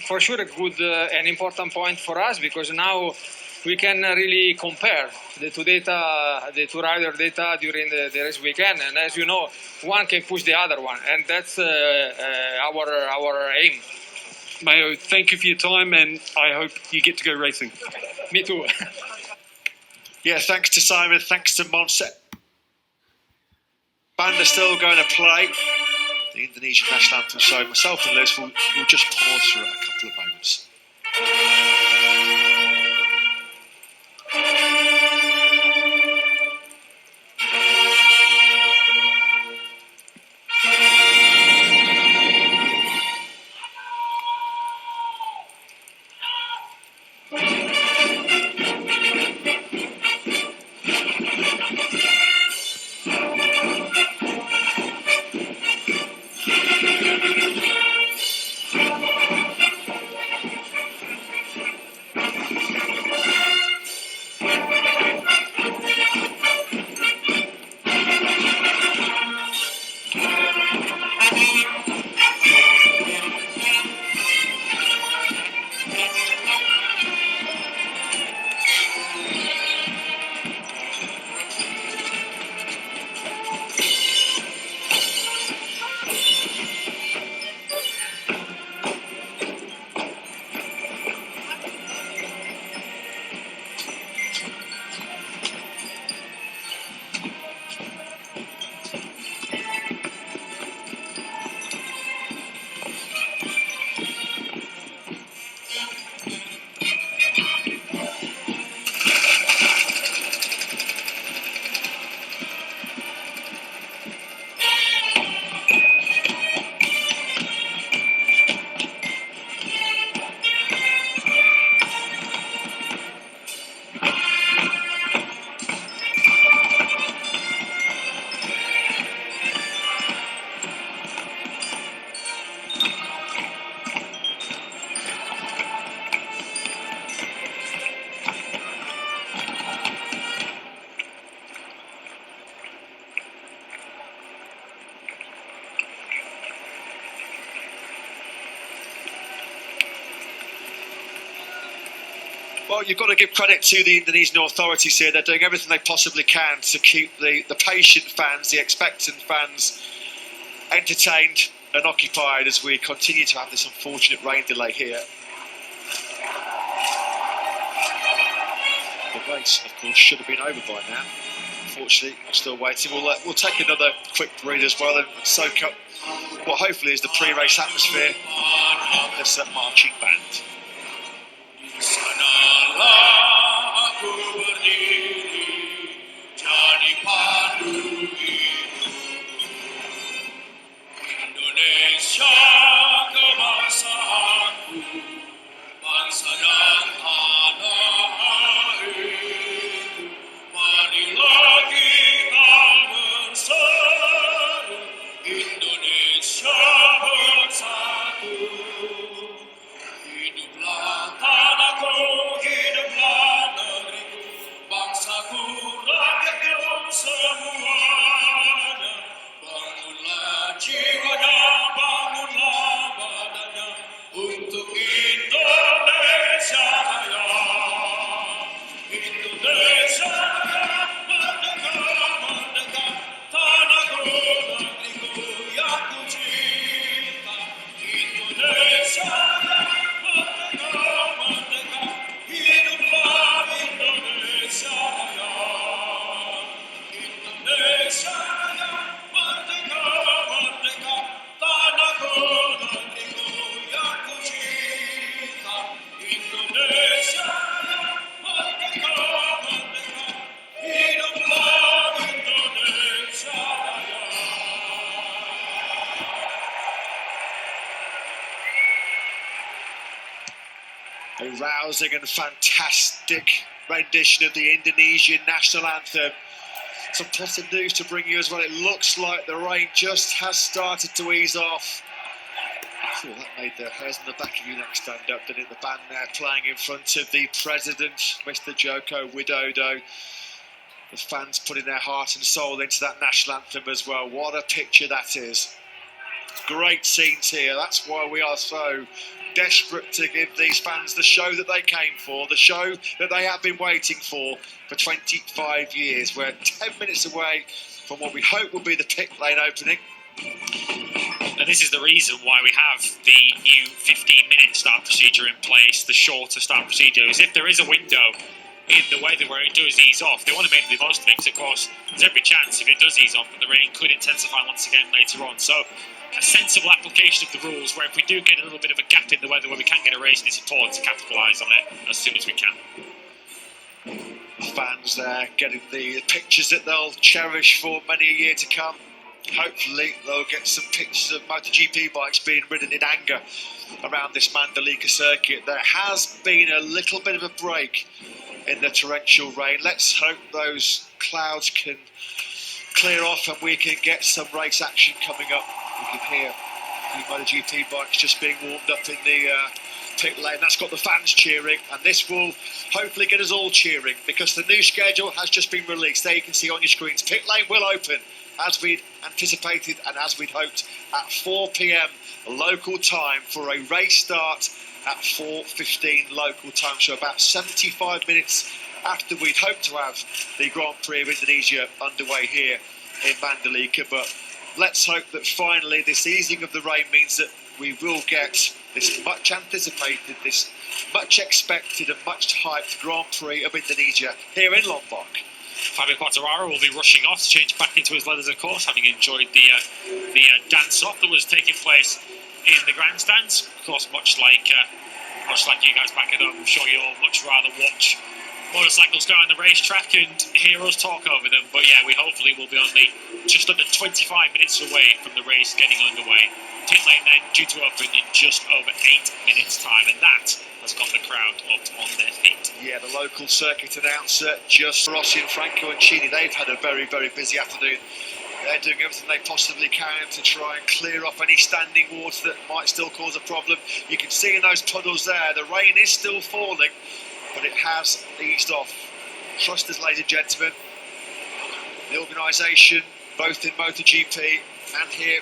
for sure a good and important point for us, because now we can really compare the two rider data during the race weekend, and as you know, one can push the other one, and that's our aim. Mayo, thank you for your time, and I hope you get to go racing. Me too. Yeah, thanks to Simon, thanks to Monse. Band are still going to play the Indonesian national anthem, so myself and Liz will just pause for a couple of moments. Well, you've got to give credit to the Indonesian authorities here. They're doing everything they possibly can to keep the patient fans, the expectant fans, entertained and occupied as we continue to have this unfortunate rain delay here. The race, of course, should have been over by now. Unfortunately, we're still waiting. We'll take another quick breather as well and soak up what hopefully is the pre-race atmosphere of this marching band. Aku berdiri jadi padu Indonesia kebangsaanku, bangsa dan tanah airku. Marilah kita berseru, Indonesia bersatu. Hiduplah tanahku, hiduplah negeriku, bangsaku, rakyatku semuanya. Bangunlah jiwanya, bangunlah badannya, untuk Indonesia Raya. Indonesia Raya, merdeka, merdeka, tanahku, negeriku yang ku cinta. Indonesia Raya, merdeka, merdeka, hiduplah Indonesia Raya. Indonesia Raya, merdeka, merdeka, tanahku, negeriku yang ku cinta. Indonesia Raya, merdeka, merdeka, hiduplah Indonesia Raya. A rousing and fantastic rendition of the Indonesian national anthem. Some positive news to bring you as well. It looks like the rain just has started to ease off. That made the hairs on the back of your neck stand up, didn't it? The band there playing in front of the president, Mr. Joko Widodo. The fans putting their heart and soul into that national anthem as well. What a picture that is. Great scenes here. That's why we are so desperate to give these fans the show that they came for, the show that they have been waiting for 25 years. We're 10 minutes away from what we hope will be the pit lane opening. And this is the reason why we have the new 15-minute start procedure in place, the shorter start procedure, is if there is a window in the weather where it does ease off, they want to make the most of it, because of course there's every chance if it does ease off that the rain could intensify once again later on. So a sensible application of the rules where if we do get a little bit of a gap in the weather where we can get a race, it's important to capitalise on it as soon as we can. Fans there getting the pictures that they'll cherish for many a year to come. Hopefully they'll get some pictures of MotoGP bikes being ridden in anger around this Mandalika circuit. There has been a little bit of a break in the torrential rain. Let's hope those clouds can clear off and we can get some race action coming up. We can hear the MotoGP bikes just being warmed up in the pit lane. That's got the fans cheering, and this will hopefully get us all cheering, because the new schedule has just been released. There you can see on your screens, pit lane will open as we'd anticipated and as we'd hoped at 4 p.m. local time for a race start at 4:15 local time, so about 75 minutes after we'd hoped to have the Grand Prix of Indonesia underway here in Mandalika. But let's hope that finally this easing of the rain means that we will get this much anticipated, this much expected and much hyped Grand Prix of Indonesia here in Lombok. Fabio Quartararo will be rushing off to change back into his leathers, of course, having enjoyed the dance-off that was taking place in the grandstands. Of course, much like you guys back at home, I'm sure you'll much rather watch motorcycles go on the racetrack and hear us talk over them. But yeah, we hopefully will be only just under 25 minutes away from the race getting underway. Pit lane then due to open in just over 8 minutes' time, and that has got the crowd up on their feet. Yeah, the local circuit announcer, just Rossi and Franco and Chini, they've had a very, very busy afternoon. They're doing everything they possibly can to try and clear off any standing water that might still cause a problem. You can see in those puddles there, the rain is still falling, but it has eased off. Trust us, ladies and gentlemen. The organisation, both in MotoGP and here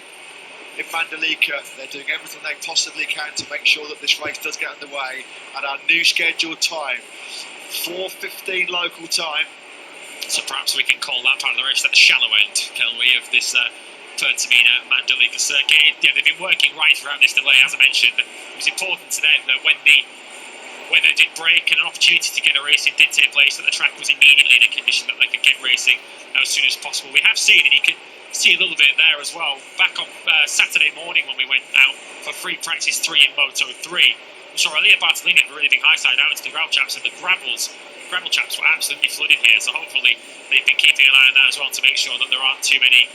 in Mandalika, they're doing everything they possibly can to make sure that this race does get underway at our new scheduled time, 4:15 local time. So perhaps we can call that part of the race at the shallow end, can we, of this Pertamina Mandalika circuit. Yeah, they've been working right throughout this delay, as I mentioned. It was important to them that when the weather did break and an opportunity to get a racing did take place, that the track was immediately in a condition that they could get racing as soon as possible. We have seen, and you can see a little bit there as well, back on Saturday morning when we went out for free practice 3 in Moto 3. We saw Elia Bartolini have a really big high side out into the gravel chaps, and the gravel chaps were absolutely flooded here, so hopefully they've been keeping an eye on that as well to make sure that there aren't too many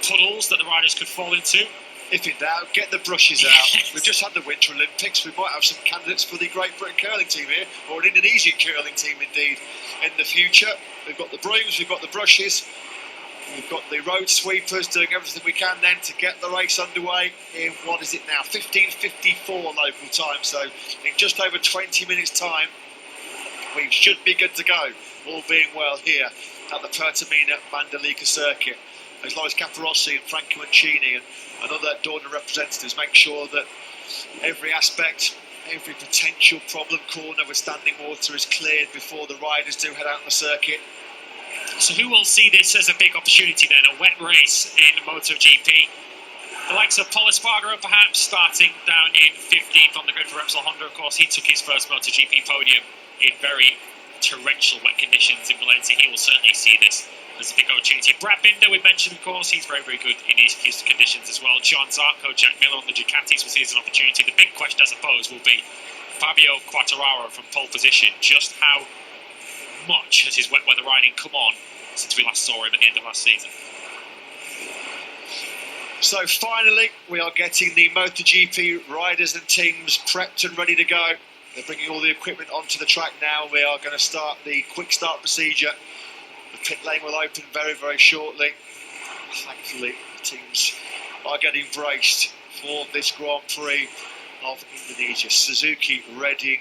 puddles that the riders could fall into. If in doubt, get the brushes out. We've just had the Winter Olympics. We might have some candidates for the Great Britain curling team here, or an Indonesian curling team indeed, in the future. We've got the brooms, we've got the brushes, we've got the road sweepers doing everything we can then to get the race underway in, what is it now, 15:54 local time. So in just over 20 minutes time, we should be good to go, all being well here at the Pertamina Mandalika circuit. As long as Caparossi and Franco Mancini and other Dorna representatives make sure that every aspect, every potential problem corner with standing water is cleared before the riders do head out on the circuit. So who will see this as a big opportunity then, a wet race in MotoGP? The likes of Paul Espargaro perhaps starting down in 15th on the grid for Repsol Honda. Of course, he took his first MotoGP podium in very torrential wet conditions in Valencia. He will certainly see this as a big opportunity. Brad Binder, we mentioned, of course, he's very, very good in these conditions as well. John Zarco, Jack Miller on the Ducatis will see as an opportunity. The big question, I suppose, will be Fabio Quartararo from pole position. Just how much has his wet weather riding come on since we last saw him at the end of last season? So finally, we are getting the MotoGP riders and teams prepped and ready to go. They're bringing all the equipment onto the track now. We are going to start the quick start procedure. The pit lane will open very, very shortly. Thankfully, the teams are getting braced for this Grand Prix of Indonesia. Suzuki, Redding,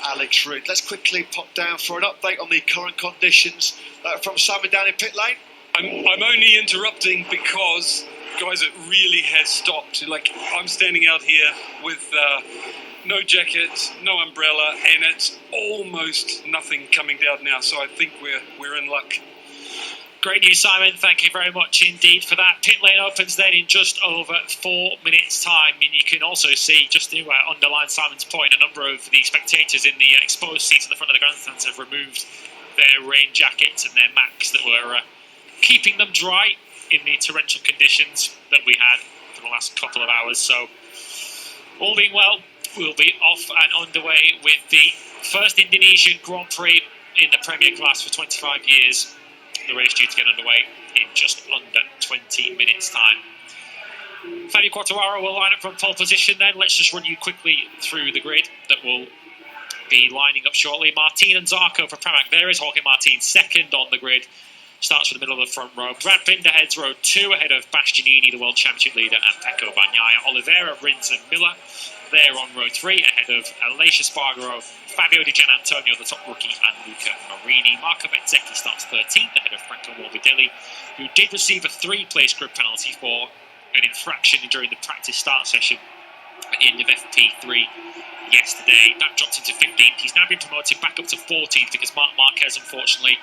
Alex Rid. Let's quickly pop down for an update on the current conditions from Simon down in pit lane. I'm only interrupting because guys, it really has stopped. Like, I'm standing out here with no jacket, no umbrella, and it's almost nothing coming down now. So I think we're in luck. Great news, Simon. Thank you very much indeed for that. Pit lane opens then in just over 4 minutes' time. And you can also see, just to underline Simon's point, a number of the spectators in the exposed seats at the front of the grandstands have removed their rain jackets and their Macs that were keeping them dry in the torrential conditions that we had for the last couple of hours. So, all being well, we'll be off and underway with the first Indonesian Grand Prix in the Premier class for 25 years. The race due to get underway in just under 20 minutes' time. Fabio Quartararo will line up from pole position then. Let's just run you quickly through the grid that will be lining up shortly. Martin and Zarco for Pramac. There is Jorge Martin, second on the grid. Starts from the middle of the front row. Brad Binder heads row 2 ahead of Bastianini, the World Championship leader, and Pecco Bagnaia. Oliveira, Rins and Miller there on row 3 ahead of Aleix Espargaro, Fabio Di Giannantonio, the top rookie, and Luca Marini. Marco Bezzecchi starts 13th ahead of Franco Morbidelli, who did receive a 3-place grid penalty for an infraction during the practice start session at the end of FP3 yesterday. That dropped him to 15th. He's now been promoted back up to 14th because Marc Marquez, unfortunately,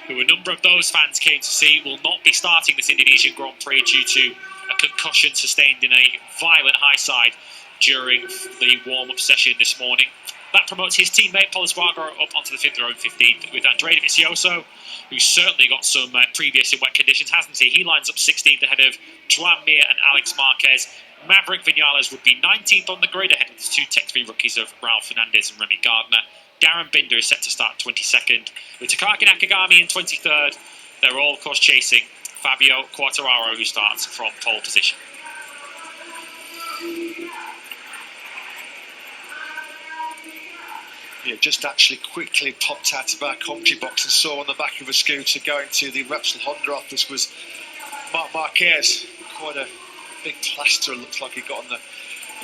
who a number of those fans came to see, will not be starting this Indonesian Grand Prix due to a concussion sustained in a violent high side during the warm-up session this morning. That promotes his teammate Pol Espargaro up onto the 5th row and 15th, with Andrea Dovizioso, who's certainly got some previous in wet conditions, hasn't he? He lines up 16th ahead of Joan Mir and Alex Marquez. Maverick Vinales would be 19th on the grid ahead of the 2 Tech3 rookies of Raul Fernandez and Remy Gardner. Darren Binder is set to start 22nd, with Takaki Nakagami in 23rd. They're all, of course, chasing Fabio Quartararo, who starts from pole position. Yeah, just actually quickly popped out of our commentary box and saw on the back of a scooter going to the Repsol Honda office was Marc Marquez. Quite a big plaster, it looks like he got on the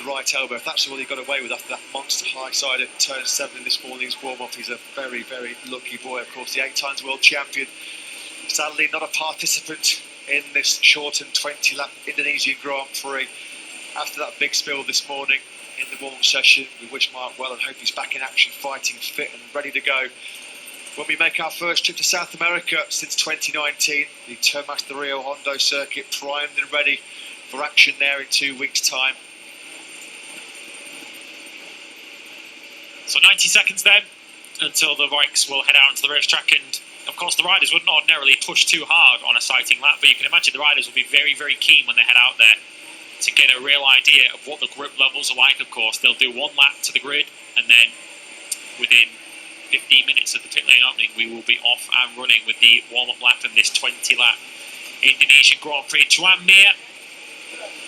right elbow. If that's all he got away with after that monster high side at turn 7 in this morning's warm-up, he's a very, very lucky boy. Of course, the 8-times world champion, sadly not a participant in this shortened 20-lap Indonesian Grand Prix. After that big spill this morning in the warm-up session, we wish Mark well and hope he's back in action, fighting fit and ready to go when we make our first trip to South America since 2019. The Termas de Rio Hondo circuit primed and ready for action there in 2 weeks' time. So 90 seconds then until the bikes will head out into the racetrack, and of course the riders wouldn't ordinarily push too hard on a sighting lap, but you can imagine the riders will be very, very keen when they head out there to get a real idea of what the grip levels are like. Of course, they'll do 1 lap to the grid, and then within 15 minutes of the pit lane opening, we will be off and running with the warm-up lap in this 20-lap Indonesian Grand Prix. Joan Mir,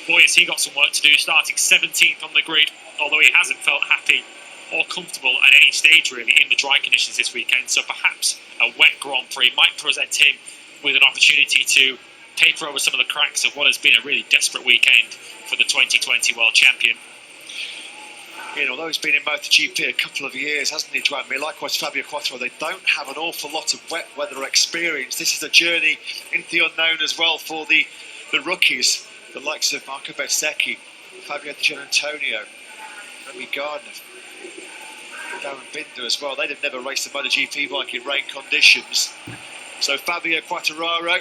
boy, has he got some work to do, starting 17th on the grid, although he hasn't felt happy or comfortable at any stage really in the dry conditions this weekend. So perhaps a wet Grand Prix might present him with an opportunity to paper over some of the cracks of what has been a really desperate weekend for the 2020 world champion. You know, although he's been in MotoGP a couple of years, hasn't he, Joan Mir? Likewise, Fabio Quartararo, they don't have an awful lot of wet weather experience. This is a journey into the unknown as well for the rookies, the likes of Marco Bezzecchi, Fabio Di Giannantonio, Remy Gardner, Darren Binder as well. They'd have never raced a MotoGP bike in rain conditions. So Fabio Quartararo,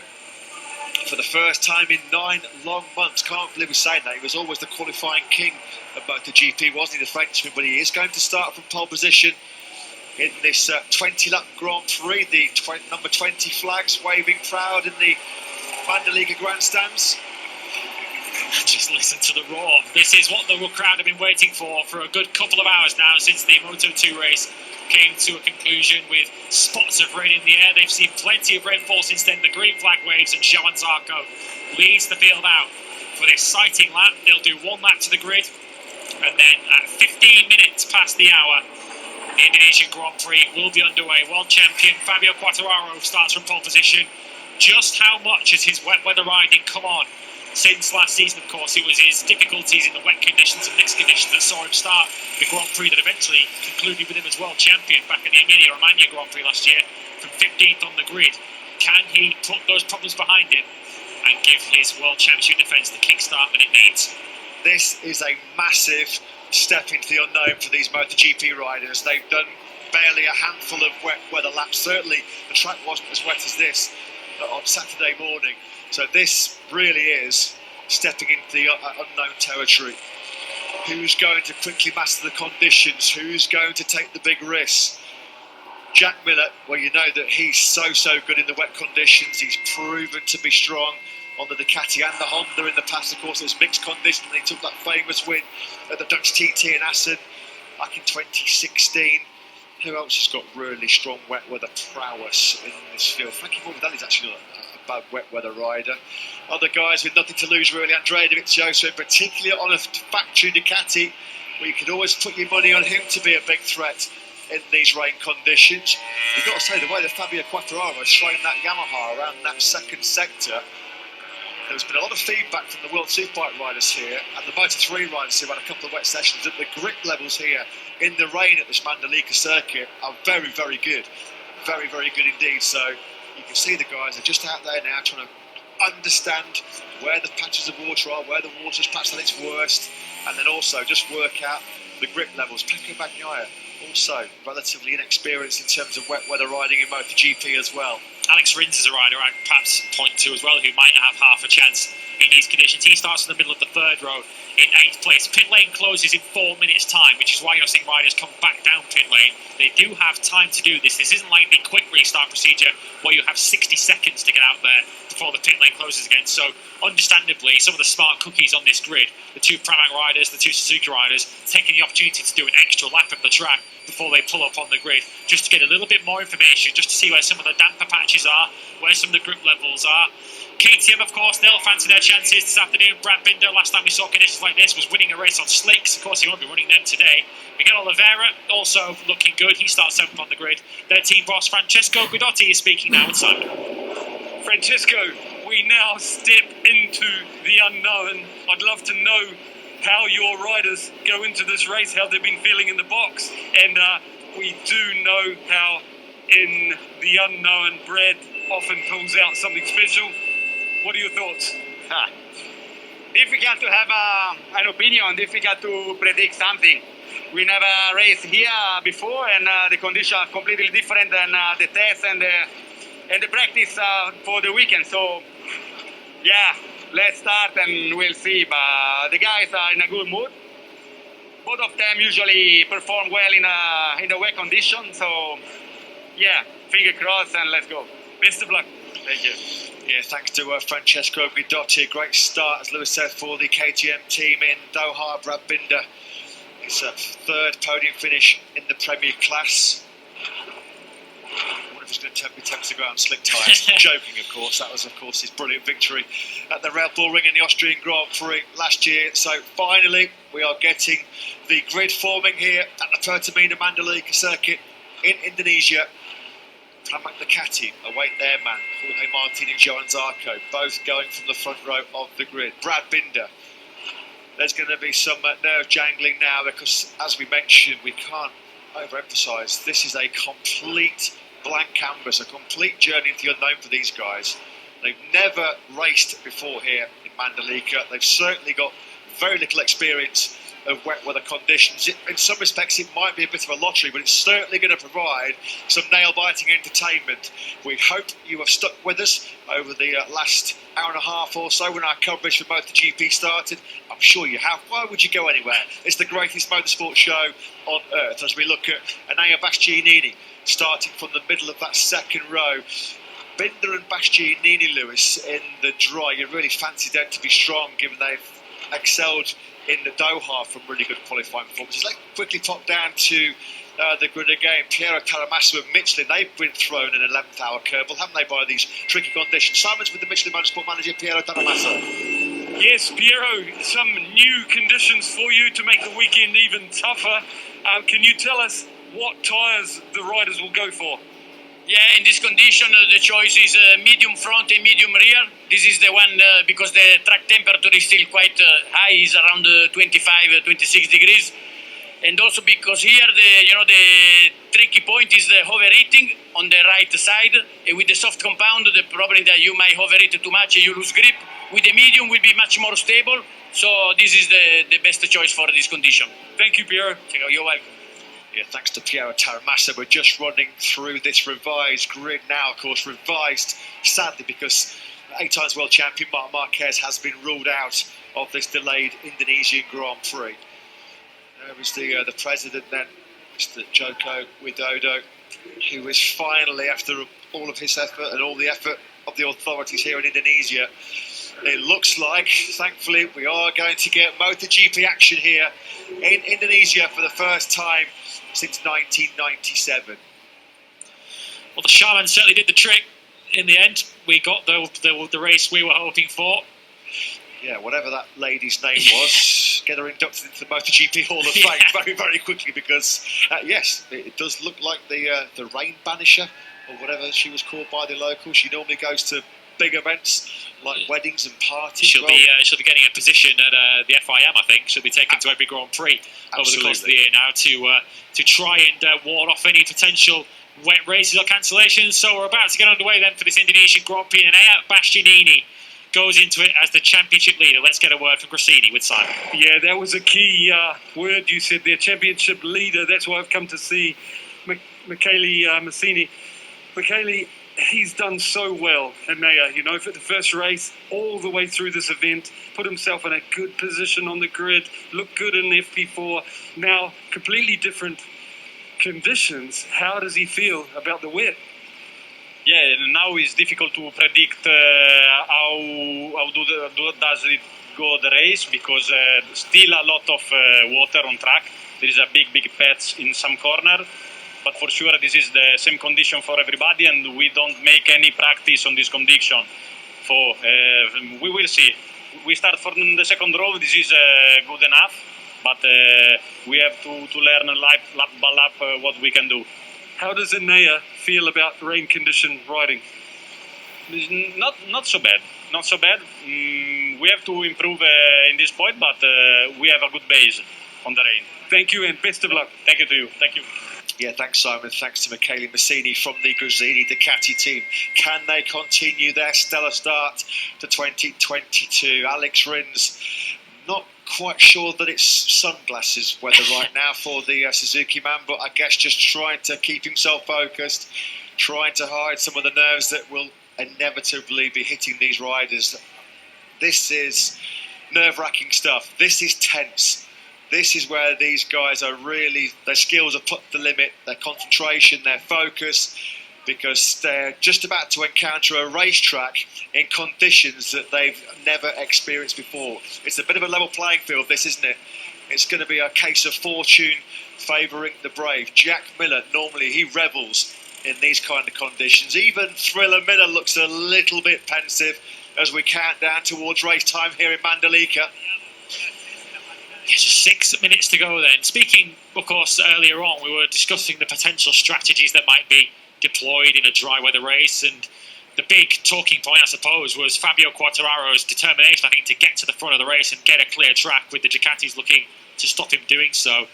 for the first time in 9 long months, can't believe we're saying that. He was always the qualifying king of MotoGP, wasn't he, the Frenchman? But he is going to start from pole position in this 20-lap Grand Prix. The number 20 flags waving proud in the Mandalika grandstands. Just listen to the roar. This is what the crowd have been waiting for a good couple of hours now, since the Moto2 race came to a conclusion with spots of red in the air. They've seen plenty of rainfall since then. The green flag waves, and Joan Zarco leads the field out for this sighting lap. They'll do 1 lap to the grid, and then at 15 minutes past the hour, the Indonesian Grand Prix will be underway. World champion Fabio Quartararo starts from pole position. Just how much has his wet weather riding come on since last season? Of course, it was his difficulties in the wet conditions and mixed conditions that saw him start the Grand Prix that eventually concluded with him as world champion back at the Emilia-Romagna Grand Prix last year from 15th on the grid. Can he put those problems behind him and give his World Championship defence the kickstart that it needs. This is a massive step into the unknown for these MotoGP riders. They've done barely a handful of wet weather laps. Certainly the track wasn't as wet as this on Saturday morning. So this really is stepping into the unknown territory. Who's going to quickly master the conditions? Who's going to take the big risks? Jack Miller, well, you know that he's so good in the wet conditions. He's proven to be strong on the Ducati and the Honda in the past. Of course, it was mixed conditions, and he took that famous win at the Dutch TT in Assen back in 2016. Who else has got really strong wet weather prowess in this field? Frankie Morbidelli's actually not a bad wet weather rider. Other guys with nothing to lose, really. Andrea Dovizioso, particularly on a factory Ducati, where you could always put your money on him to be a big threat in these rain conditions. You've got to say, the way that Fabio Quartararo is throwing that Yamaha around that second sector, there's been a lot of feedback from the World Superbike riders here and the Moto3 riders who had a couple of wet sessions that the grip levels here in the rain at this Mandalika circuit are very good. Very good indeed. So you can see the guys are just out there now trying to understand where the patches of water are, where the water's patched at its worst, and then also just work out the grip levels. Pecco Bagnaia, also relatively inexperienced in terms of wet weather riding in MotoGP as well. Alex Rins is a rider I'd perhaps point to as well, who might not have half a chance in these conditions. He starts in the middle of the third row in 8th place. Pit lane closes in 4 minutes' time, which is why you're seeing riders come back down pit lane. They do have time to do this. This isn't like the quick restart procedure where you have 60 seconds to get out there before the pit lane closes again. So, understandably, some of the smart cookies on this grid, the 2 Pramac riders, the 2 Suzuki riders, taking the opportunity to do an extra lap of the track before they pull up on the grid, just to get a little bit more information, just to see where some of the damper patches are, where some of the grip levels are. KTM, of course, they'll fancy their chances this afternoon. Brad Binder, last time we saw conditions like this, was winning a race on slicks. Of course, he won't be running them today. Miguel Oliveira, also looking good. He starts 7th on the grid. Their team boss, Francesco Guidotti, is speaking now with Simon. Francesco, we now step into the unknown. I'd love to know how your riders go into this race, how they've been feeling in the box. And we do know how in the unknown, Brad often pulls out something special. What are your thoughts? Difficult to have an opinion, difficult to predict something. We never raced here before, and the conditions are completely different than the test and the practice for the weekend. So, yeah, let's start and we'll see. But the guys are in a good mood. Both of them usually perform well in the wet conditions. So, yeah, finger crossed and let's go. Best of luck. Thank you. Yeah, thanks to Francesco Guidotti. Great start, as Lewis said, for the KTM team in Doha. Brad Binder, it's a 3rd podium finish in the Premier class. I wonder if he's going to be tempted to go out on slick tyres. Joking, of course. That was, of course, his brilliant victory at the Red Bull Ring in the Austrian Grand Prix last year. So finally, we are getting the grid forming here at the Pertamina Mandalika Circuit in Indonesia. Pramac Ducati await their man, Jorge Martin and Johan Zarco, both going from the front row of the grid. Brad Binder, there's going to be some nerve jangling now because, as we mentioned, we can't overemphasise, this is a complete blank canvas, a complete journey into the unknown for these guys. They've never raced before here in Mandalika. They've certainly got very little experience of wet weather conditions. In some respects it might be a bit of a lottery, but it's certainly going to provide some nail-biting entertainment. We hope you have stuck with us over the last hour and a half or so when our coverage for MotoGP started. I'm sure you have. Why would you go anywhere? It's the greatest motorsport show on earth as we look at Enea Bastianini starting from the middle of that second row. Binder and Bastianini, Lewis, in the dry. You really fancy them to be strong given they've excelled in the Doha from really good qualifying performances. Let's quickly pop down to the grid again. Piero Taramasso and Michelin, they've been thrown an 11th hour curveball, haven't they, by these tricky conditions? Simon's with the Michelin Motorsport manager, Piero Taramasso. Yes, Piero, some new conditions for you to make the weekend even tougher. Can you tell us what tyres the riders will go for? Yeah, in this condition, the choice is medium front and medium rear. This is the one because the track temperature is still quite high, is around 25, 26 degrees. and also because here the tricky point is the overheating on the right side. And with the soft compound, the problem that you might overheat too much and you lose grip. With the medium, will be much more stable. So this is the best choice for this condition. Thank you, Piero. You're welcome. Yeah, thanks to Piero Taramassa. We're just running through this revised grid now, of course, revised sadly because 8 times world champion Marc Marquez has been ruled out of this delayed Indonesian Grand Prix. There was the president then, Mr. Joko Widodo, who is finally, after all of his effort and all the effort of the authorities here in Indonesia, it looks like, thankfully, we are going to get MotoGP action here in Indonesia for the first time since 1997. Well, the Shaman certainly did the trick in the end. We got the race we were hoping for. Yeah, whatever that lady's name was, get her inducted into the MotoGP Hall of Fame very, very quickly because, yes, it does look like the rain banisher or whatever she was called by the locals. She normally goes to big events like weddings and parties. She'll be getting a position at the FIM, I think. She'll be taken to every Grand Prix over the course of the year now to try and ward off any potential wet races or cancellations. So we're about to get underway then for this Indonesian Grand Prix, and Aya Bastianini goes into it as the championship leader. Let's get a word from Grassini with Simon. Yeah, that was a key word you said there, championship leader. That's why I've come to see Michele Massini. Michele, he's done so well at Naya, for the first race, all the way through this event, put himself in a good position on the grid, looked good in FP4. Now, completely different conditions. How does he feel about the wet? Yeah, now it's difficult to predict how does it go the race because still a lot of water on track. There is a big patch in some corner, but for sure this is the same condition for everybody, and we don't make any practice on this condition. So we will see. We start from the second row. This is good enough, but we have to learn lap by lap what we can do. How does Enea feel about rain condition riding? It's not so bad. Not so bad. We have to improve in this point, but we have a good base on the rain. Thank you and best of luck. Thank you to you. Thank you. Yeah, thanks Simon. Thanks to Michele Massini from the Grassini Ducati team. Can they continue their stellar start to 2022? Alex Rins, not quite sure that it's sunglasses weather right now for the Suzuki man, but I guess just trying to keep himself focused, trying to hide some of the nerves that will inevitably be hitting these riders. This is nerve-wracking stuff. This is tense. This is where these guys are really, their skills are put to the limit, their concentration, their focus, because they're just about to encounter a racetrack in conditions that they've never experienced before. It's a bit of a level playing field, this, isn't it? It's going to be a case of fortune favouring the brave. Jack Miller, normally he revels in these kind of conditions. Even Thriller Miller looks a little bit pensive as we count down towards race time here in Mandalika. Just 6 minutes to go then. Speaking, of course, earlier on, we were discussing the potential strategies that might be deployed in a dry weather race, and the big talking point, I suppose, was Fabio Quartararo's determination, I think, to get to the front of the race and get a clear track, with the Ducatis looking to stop him doing so.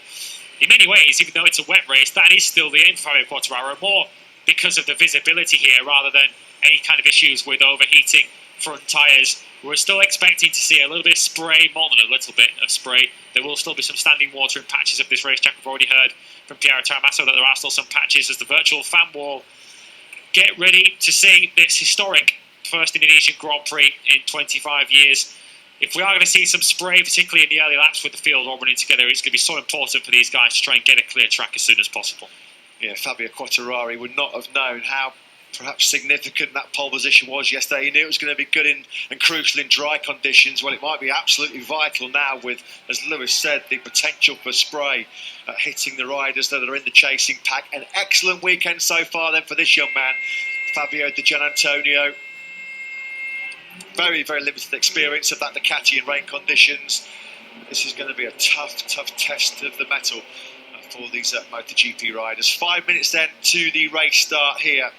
In many ways, even though it's a wet race, that is still the aim for Fabio Quartararo, more because of the visibility here rather than any kind of issues with overheating front tyres. We're still expecting to see a little bit of spray, more than a little bit of spray. There will still be some standing water in patches of this racetrack. We've already heard from Piero Taramassa that there are still some patches as the virtual fan wall. Get ready to see this historic first Indonesian Grand Prix in 25 years. If we are going to see some spray, particularly in the early laps with the field all running together, it's going to be so important for these guys to try and get a clear track as soon as possible. Yeah, Fabio Quartararo would not have known how perhaps significant that pole position was yesterday. He knew it was going to be good and crucial in dry conditions. Well, it might be absolutely vital now with, as Lewis said, the potential for spray hitting the riders that are in the chasing pack. An excellent weekend so far then for this young man, Fabio Di Gianantonio. Very, very limited experience of that Ducati in rain conditions. This is going to be a tough test of the mettle for these MotoGP riders. 5 minutes then to the race start here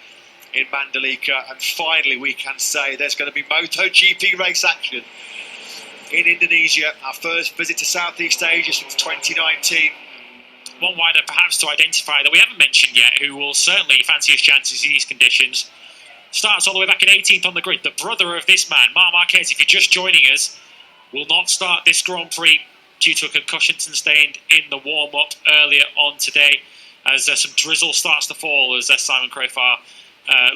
in Mandalika, and finally we can say there's going to be MotoGP race action in Indonesia. Our first visit to Southeast Asia since 2019. one rider perhaps to identify that we haven't mentioned yet, who will certainly fancy his chances in these conditions. Starts all the way back in 18th on the grid. The brother of this man, Marc Marquez, if you're just joining us, will not start this Grand Prix due to a concussion sustained in the warm-up earlier on today, as some drizzle starts to fall, as Simon Crafar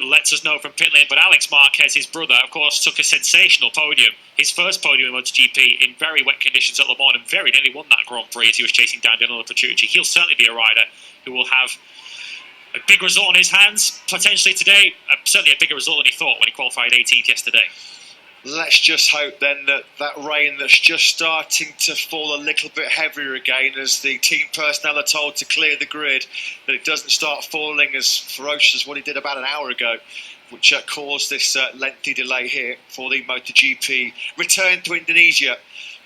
lets us know from pit lane. But Alex Marquez, his brother, of course, took a sensational podium, his first podium in MotoGP, in very wet conditions at Le Mans, and very nearly won that Grand Prix as he was chasing down Danilo Petrucci. He'll certainly be a rider who will have a big result on his hands, potentially today. Certainly a bigger result than he thought when he qualified 18th yesterday. Let's just hope then that that rain that's just starting to fall a little bit heavier again, as the team personnel are told to clear the grid, that it doesn't start falling as ferocious as what it did about an hour ago, which caused this lengthy delay here for the MotoGP return to Indonesia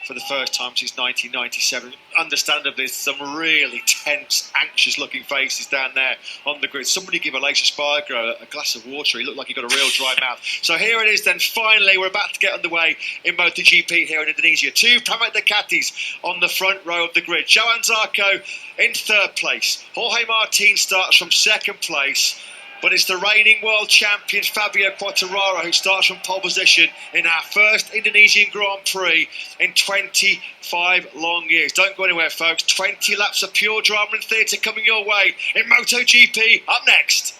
for the first time since 1997. Understandably, there's some really tense, anxious-looking faces down there on the grid. Somebody give Aleix Espargaro a glass of water. He looked like he got a real dry mouth. So here it is then, finally, we're about to get underway in MotoGP here in Indonesia. Two Pramac Ducatis on the front row of the grid. Johan Zarco in third place. Jorge Martin starts from second place. But it's the reigning world champion Fabio Quartararo who starts from pole position in our first Indonesian Grand Prix in 25 long years. Don't go anywhere, folks. 20 laps of pure drama and theatre coming your way in MotoGP. Up next.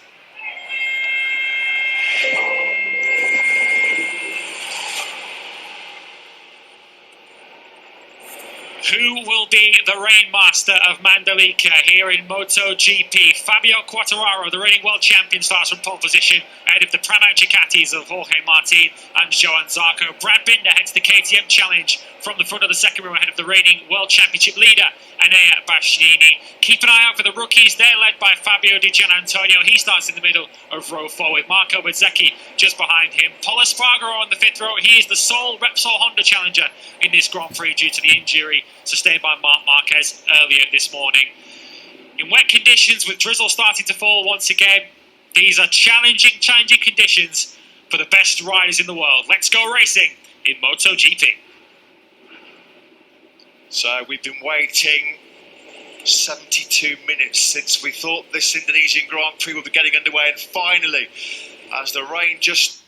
Who will be the Rainmaster of Mandalika here in MotoGP? Fabio Quartararo, the reigning world champion, starts from pole position ahead of the Pramac Ducatis of Jorge Martin and Johan Zarco. Brad Binder heads the KTM Challenge from the front of the second row ahead of the reigning world championship leader, Enea Bastianini. Keep an eye out for the rookies. They're led by Fabio Di Gianantonio. He starts in the middle of row 4 with Marco Bezzecchi just behind him. Pol Espargaro on the fifth row. He is the sole Repsol Honda challenger in this Grand Prix due to the injury sustained by Marc Marquez earlier this morning. In wet conditions, with drizzle starting to fall once again, these are challenging conditions for the best riders in the world. Let's go racing in MotoGP. So we've been waiting 72 minutes since we thought this Indonesian Grand Prix would be getting underway, and finally, as the rain just